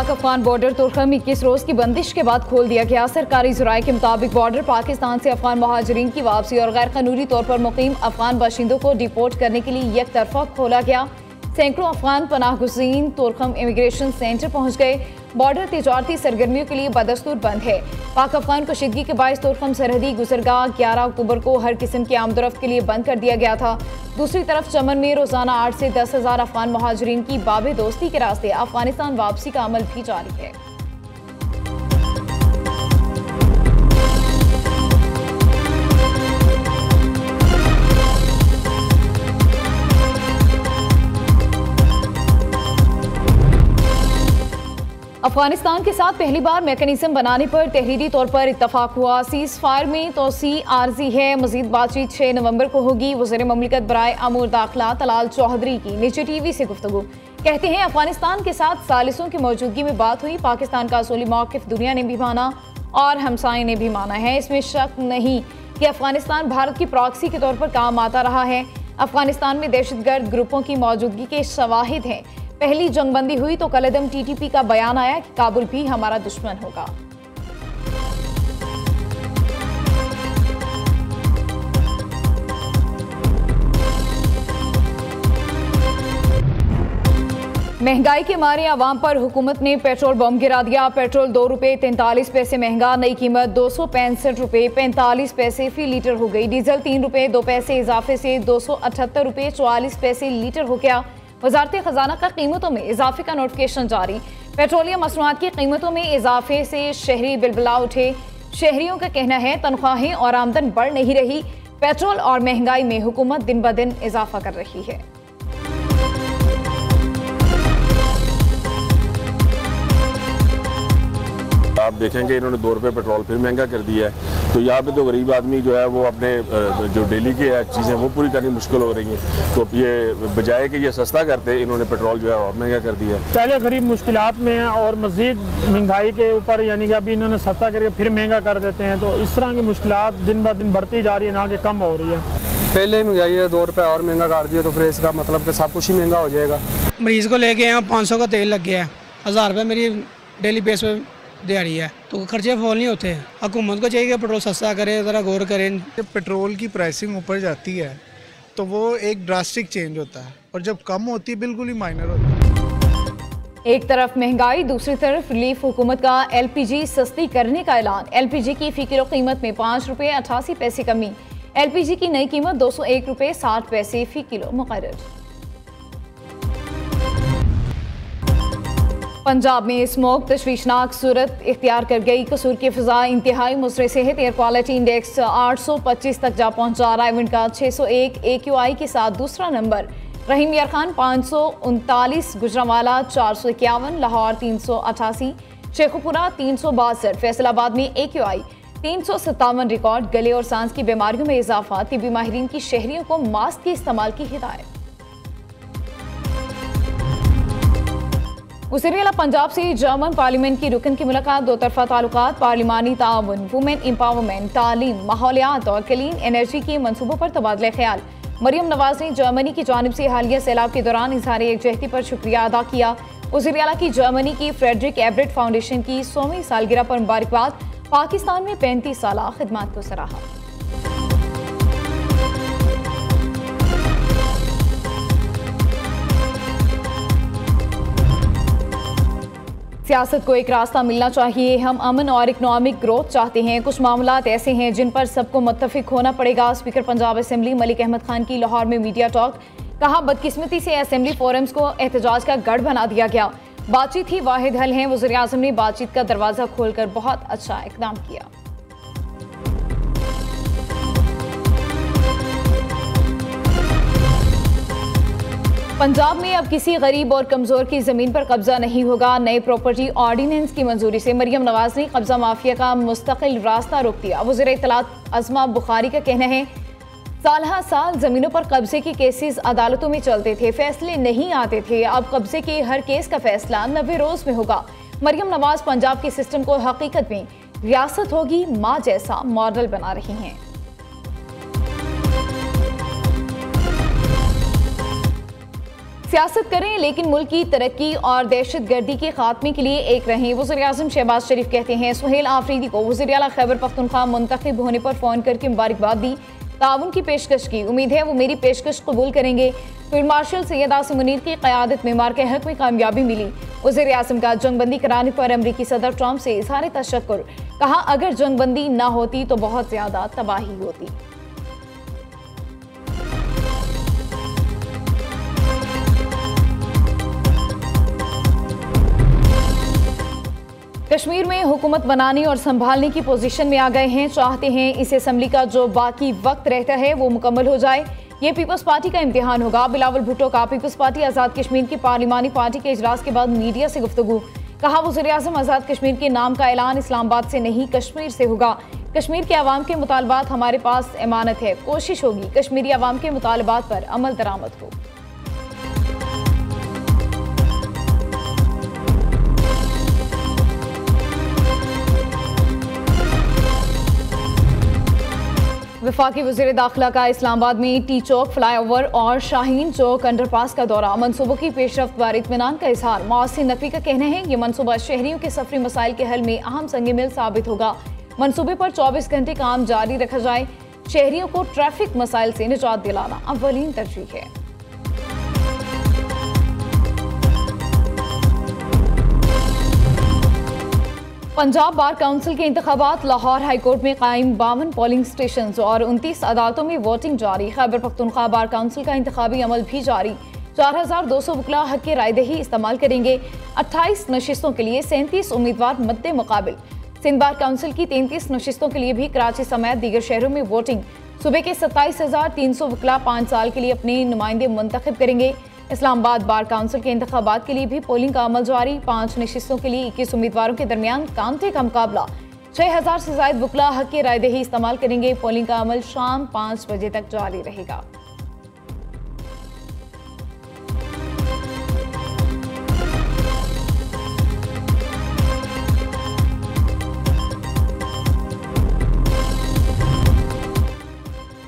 पाक अफगान बॉर्डर तुर्खम 21 रोज की बंदिश के बाद खोल दिया गया। सरकारी ज़राए के मुताबिक बॉर्डर पाकिस्तान से अफगान महाजरीन की वापसी और गैर कानूनी तौर पर मुकीम अफगान बाशिंदों को डिपोर्ट करने के लिए एक तरफा खोला गया। सैकड़ों अफगान पनाह गुज़ीन तुर्खम इमिग्रेशन सेंटर पहुंच गए। बॉर्डर तिजारती सरगर्मियों के लिए बदस्तूर बंद है। पाक अफगान कशीदगी के बायस तुर्खम सरहदी गुजरगाह 11 अक्टूबर को हर किस्म की आमदोरफ्त के लिए बंद कर दिया गया था। दूसरी तरफ चमन में रोजाना 8 से 10,000 अफगान महाजरीन की बाबे दोस्ती के रास्ते अफगानिस्तान वापसी का अमल भी जारी है। अफगानिस्तान के साथ पहली बार मैकेनिज्म बनाने पर तहरीरी तौर पर इत्तफाक हुआ। सीज फायर में तोसी आर्जी है। मजीद बातचीत 6 नवंबर को होगी। वज़ीर ममलिकत बराए अमूर दाखिला तलाल चौधरी की निजी टीवी से गुफ्तगू। कहते हैं अफगानिस्तान के साथ सालिसों की मौजूदगी में बात हुई। पाकिस्तान का असूली मौक़िफ़ दुनिया ने भी माना और हमसाये ने भी माना है। इसमें शक नहीं कि अफगानिस्तान भारत की प्रॉक्सी के तौर पर काम आता रहा है। अफगानिस्तान में दहशतगर्द ग्रुपों की मौजूदगी के शवाहिद हैं। पहली जंगबंदी हुई तो कलदम टीटीपी का बयान आया कि काबुल भी हमारा दुश्मन होगा। महंगाई के मारे आवाम पर हुकूमत ने पेट्रोल बम गिरा दिया। पेट्रोल 2 रुपये 43 पैसे महंगा। नई कीमत 265 रुपये 45 पैसे फी लीटर हो गई। डीजल 3 रुपये 2 पैसे इजाफे से 278 रुपये 44 पैसे लीटर हो गया। वजारत खजाना का कीमतों में इजाफे का नोटिफिकेशन जारी। पेट्रोलियम मसनूआत की कीमतों में इजाफे से शहरी बिलबिला उठे। शहरियों का कहना है तनख्वाहें और आमदन बढ़ नहीं रही। पेट्रोल और महंगाई में हुकूमत दिन ब दिन इजाफा कर रही है। आप देखेंगे इन्होंने 2 रुपये पेट्रोल फिर महंगा कर दिया है, तो यहाँ पे तो गरीब आदमी जो है वो अपने जो डेली की चीज़ें वो पूरी करनी मुश्किल हो रही हैं। तो ये बजाय कि ये सस्ता करते इन्होंने पेट्रोल जो है और महंगा कर दिया है। पहले गरीब मुश्किलात में है और मज़ीद महंगाई के ऊपर यानी कि अभी इन्होंने सस्ता करके फिर महंगा कर देते हैं, तो इस तरह की मुश्किलात दिन ब दिन बढ़ती जा रही है, ना कि कम हो रही है। पहले महंगाई है 2 रुपये और महंगा कर दिया तो फिर इसका मतलब कि सब कुछ ही महंगा हो जाएगा। मरीज़ को लेके यहाँ 500 का तेल लग गया है। 1000 रुपये मेरी डेली बेस पे दिहाड़ी है, तो खर्चे फॉल नहीं होते। हुकूमत को चाहिए कि पेट्रोल सस्ता करे, ज़रा गौर करें। जब पेट्रोल की प्राइसिंग ऊपर जाती है तो वो एक ड्रास्टिक चेंज होता है और जब कम होती है बिल्कुल ही माइनर होती है। एक तरफ महंगाई, दूसरी तरफ रिलीफ। हुकूमत का LPG सस्ती करने का ऐलान। LPG की फी किलो कीमत में 5 रुपये 88 पैसे कमी। LPG की नई कीमत 201 रुपये 60 पैसे फी किलो मुकर्रर। पंजाब में स्मोक तशवीशनाक सूरत इख्तियार कर गई। कसूर की फिजा इंतहाई मुसरे सेहत। एयर क्वालिटी इंडेक्स 825 तक जा पहुंचा। रायवंड का 601 AQI के साथ दूसरा नंबर। रहीम यार खान 539, गुजरांवाला 451, लाहौर 388, शेखुपुरा 362, फैसलाबाद में AQI 357 रिकॉर्ड। गले और सांस की बीमारियों में इजाफा। तिब्बी माहिरीन की शहरियों को मास्क के इस्तेमाल की हिदायत। वज़ीर-ए-आला पंजाब से जर्मन पार्लियामेंट की रुकन की मुलाकात। 2 तरफा ताल्लुकात, पार्लिमानी ताउन, वुमेन एम्पावरमेंट, तालीम, माहौलियात और क्लीन एनर्जी के मनसूबों पर तबादला ख्याल। मरियम नवाज ने जर्मनी की जानिब से हालिया सैलाब के दौरान इजहार यकजहती पर शुक्रिया अदा किया। वज़ीर-ए-आला की जर्मनी की फ्रेडरिक एबरेट फाउंडेशन की 100वीं सालगिरह पर मुबारकबाद। पाकिस्तान में 35 साल खिदमत को सराहा। सियासत को एक रास्ता मिलना चाहिए। हम अमन और इकनॉमिक ग्रोथ चाहते हैं। कुछ मामलात ऐसे हैं जिन पर सबको मुत्तफिक होना पड़ेगा। स्पीकर पंजाब असेंबली मलिक अहमद खान की लाहौर में मीडिया टॉक। कहा, बदकिस्मती से असेंबली फोरम्स को एहतजाज का गढ़ बना दिया गया। बातचीत ही वाहिद हल है। वज़ीर आज़म ने बातचीत का दरवाज़ा खोलकर बहुत अच्छा इक़दाम किया। पंजाब में अब किसी गरीब और कमजोर की जमीन पर कब्जा नहीं होगा। नए प्रॉपर्टी ऑर्डिनेंस की मंजूरी से मरियम नवाज ने कब्जा माफिया का मुस्तकिल रास्ता रोक दिया। वज़ीर इत्तलात अज़मा बुखारी का कहना है, साल जमीनों पर कब्जे के केसेस अदालतों में चलते थे, फैसले नहीं आते थे। अब कब्जे के हर केस का फैसला 90 रोज में होगा। मरियम नवाज पंजाब के सिस्टम को हकीकत में रियासत होगी माँ जैसा मॉडल बना रही हैं। सियासत करें लेकिन मुल्क की तरक्की और दहशत गर्दी के खात्मे के लिए एक रहें। वज़ीर-ए-आज़म शहबाज शरीफ कहते हैं सुहेल आफरीदी को वज़ीर आला खैबर पख्तूनख्वा मुंतखब होने पर फ़ोन करके मुबारकबाद दी, ताउन की पेशकश की, उम्मीद है वो मेरी पेशकश कबूल करेंगे। फील्ड मार्शल सैयद आसिम मुनीर की क़यादत में मार के हक में कामयाबी मिली। वज़ीर-ए-आज़म का जंगबंदी कराने पर अमरीकी सदर ट्रंप से इज़हार तशक्कुर, कहा अगर जंगबंदी ना होती तो बहुत ज़्यादा तबाही होती। कश्मीर में हुकूमत बनाने और संभालने की पोजीशन में आ गए हैं, चाहते हैं इस असेंबली का जो बाकी वक्त रहता है वो मुकम्मल हो जाए। ये पीपल्स पार्टी का इम्तिहान होगा। बिलावल भुट्टो का पीपल्स पार्टी आज़ाद कश्मीर की पार्लिमानी पार्टी के इजलास के बाद मीडिया से गुफ्तगू, कहा वज़ीर-ए-आज़म आज़ाद कश्मीर के नाम का ऐलान इस्लामाबाद से नहीं कश्मीर से होगा। कश्मीर के अवाम के मुतालबात हमारे पास अमानत है, कोशिश होगी कश्मीरी अवाम के मुतालबात पर अमल दरामद हो। वफाकी वज़ीर दाखिला का इस्लामाबाद में टी चौक फ्लाईओवर और शाहीन चौक अंडरपास का दौरा, मनसूबों की पेशरफ्त बारे इत्मीनान का इजहार। मौसिन नकवी का कहना है ये मनसूबा शहरियों के सफरी मसाइल के हल में अहम संग मिल साबित होगा। मनसूबे पर 24 घंटे काम जारी रखा जाए। शहरियों को ट्रैफिक मसाइल से निजात दिलाना अव्वलीन तरजीह है। पंजाब बार काउंसिल के इंतखाबात, लाहौर हाईकोर्ट में कायम 52 पोलिंग स्टेशन और 29 अदालतों में वोटिंग जारी। खैबर पख्तूनख्वा बार काउंसिल का इंतखाबी अमल भी जारी। 4200 वकला हक के रायदही इस्तेमाल करेंगे। 28 नशिस्तों के लिए 37 उम्मीदवार मद्दे मुकाबिल। सिंध बार काउंसिल की 33 नशिस्तों के लिए भी कराची समेत दीगर शहरों में वोटिंग। सूबे के 27,300 वकला 5 साल के लिए अपने नुमाइंदे मुंतखब करेंगे। इस्लामाबाद बार काउंसिल के इंतखाबात के लिए भी पोलिंग का अमल जारी। 5 नशिस्तों के लिए 21 उम्मीदवारों के दरमियान कांटे का मुकाबला। 6000 से ज्यादा वकला हक के रायदही इस्तेमाल करेंगे। पोलिंग का अमल शाम 5 बजे तक जारी रहेगा।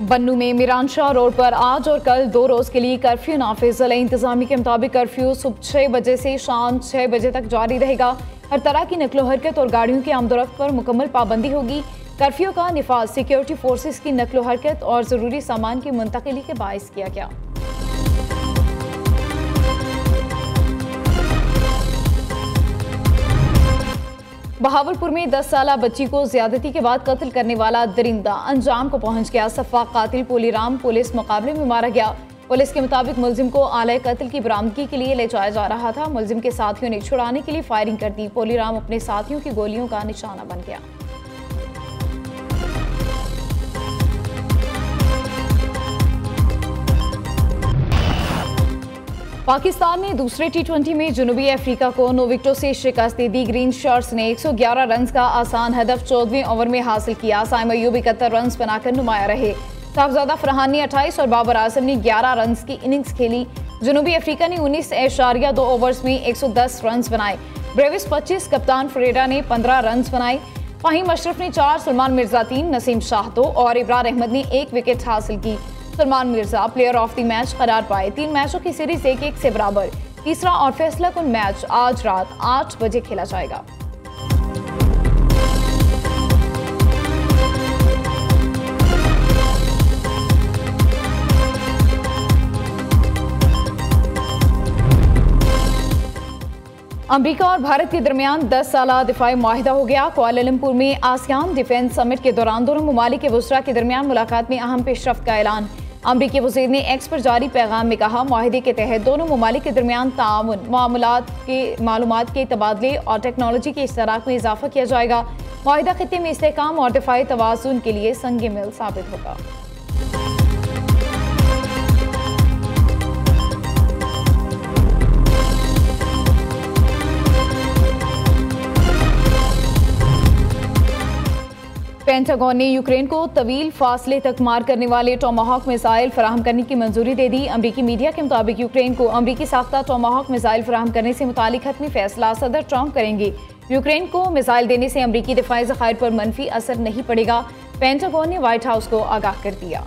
बन्नू में मीरानशाह रोड पर आज और कल 2 रोज के लिए कर्फ्यू नाफिज। ज़िला इंतजामी के मुताबिक कर्फ्यू सुबह 6 बजे से शाम 6 बजे तक जारी रहेगा। हर तरह की नकलो हरकत और गाड़ियों की आमदोरफ्त पर मुकम्मल पाबंदी होगी। कर्फ्यू का निफाज सिक्योरिटी फोर्सेस की नकलो हरकत और ज़रूरी सामान की मुंतकिली के बाइस किया गया। बहावलपुर में 10 साला बच्ची को ज्यादती के बाद कत्ल करने वाला दरिंदा अंजाम को पहुंच गया। सफाक कातिल पोलीराम पुलिस मुकाबले में मारा गया। पुलिस के मुताबिक मुलजिम को आले कत्ल की बरामदगी के लिए ले जाया जा रहा था। मुलजिम के साथियों ने छुड़ाने के लिए फायरिंग कर दी। पोलीराम अपने साथियों की गोलियों का निशाना बन गया। पाकिस्तान ने दूसरे T20 में जनूबी अफ्रीका को 9 विकेटों से शिकस्त दे दी। ग्रीन शर्ट्स ने 111 रन का आसान हदफ 14वें ओवर में हासिल किया। साइम अयूब 71 रन बनाकर नुमाया रहे। साहबजादा फरहान ने 28 और बाबर आजम ने 11 रन की इनिंग्स खेली। जनूबी अफ्रीका ने 19.2 ओवर्स में 110 रन बनाए। ब्रेविस 25, कप्तान फरेरा ने 15 रन बनाए। फाहिम अशरफ ने 4, सलमान मिर्जा 3, नसीम शाह 2 और इब्रार अहमद ने 1 विकेट हासिल की। Salman Mirza player of the match करार पाए। 3 मैचों की सीरीज 1-1 से बराबर। तीसरा और फैसला कुन मैच आज रात 8 बजे खेला जाएगा। अमेरिका और भारत के दरमियान 10 साला दिफाई मुआहिदा हो गया। कुआलालंपुर में आसियान डिफेंस समिट के दौरान दोनों ममालिक के वज़रा के दरमियान मुलाकात में अहम पेशरफ्त का ऐलान। अमरीकी वज़ीर ने एक्स पर जारी पैगाम में कहा मुआहिदे के तहत दोनों ममालिक के दरमियान ताउन, मालूमात के तबादले और टेक्नोलॉजी के इश्तराक में इजाफा किया जाएगा। मुआहिदा खित्ते में इस्तेहकाम और दिफाई तवाज़ुन के लिए संग मिल साबित होगा। पेंटागन ने यूक्रेन को तवील फासले तक मार करने वाले टोमाहॉक मिसाइल फराहम करने की मंजूरी दे दी। अमरीकी मीडिया के मुताबिक यूक्रेन को अमरीकी साख्ता टोमाहॉक मिसाइल फराहम करने से मुतालिक हतमी फैसला सदर ट्रंप करेंगे। यूक्रेन को मिसाइल देने से अमरीकी दिफाई ज़खायर पर मनफी असर नहीं पड़ेगा। पेंटागन ने व्हाइट हाउस को आगाह कर दिया।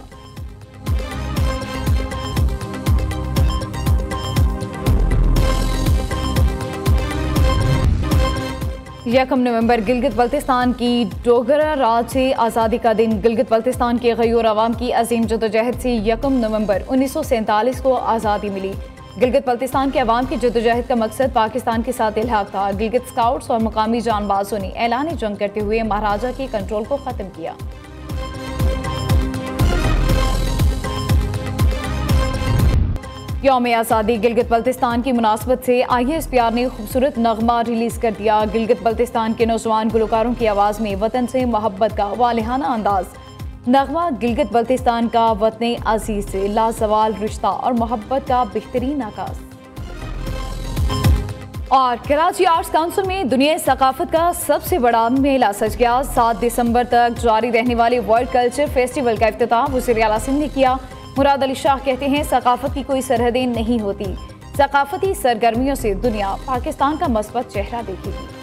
1 नवंबर गिलगित बल्तिस्तान की डोगरा राज से आज़ादी का दिन। गिलगित बल्तिस्तान के गयूर अवाम की अजीम जदोजहद से 1 नवंबर 1947 को आज़ादी मिली। गिलगित बल्तिस्तान के अवाम की जदोजहद का मकसद पाकिस्तान के साथ इल्हाक था। गिलगित स्काउट्स और मुकामी जानबाजों ने ऐलान जंग करते हुए महाराजा के कंट्रोल को ख़त्म किया। यौम आज़ादी गिलगित बल्तिस्तान की मुनासबत से ISPR ने खूबसूरत नगमा रिलीज़ कर दिया। गिलगित बल्तिस्तान के नौजवान गुलकारों की आवाज़ में वतन से मोहब्बत का वालिहाना अंदाज। नगमा गिलगित बल्तिस्तान का वतन अजीज से लाजवाल रिश्ता और मोहब्बत का बेहतरीन आगाज। और कराची आर्ट्स काउंसिल में दुनिया सकाफत का सबसे बड़ा मेला सज गया। 7 दिसंबर तक जारी रहने वाले वर्ल्ड कल्चर फेस्टिवल का इफ्तिताह वज़ीर आला सिंध ने किया। मुराद अली शाह कहते हैं सकाफत की कोई सरहदें नहीं होती, सकाफती सरगर्मियों से दुनिया पाकिस्तान का मस्बत चेहरा देखेगी।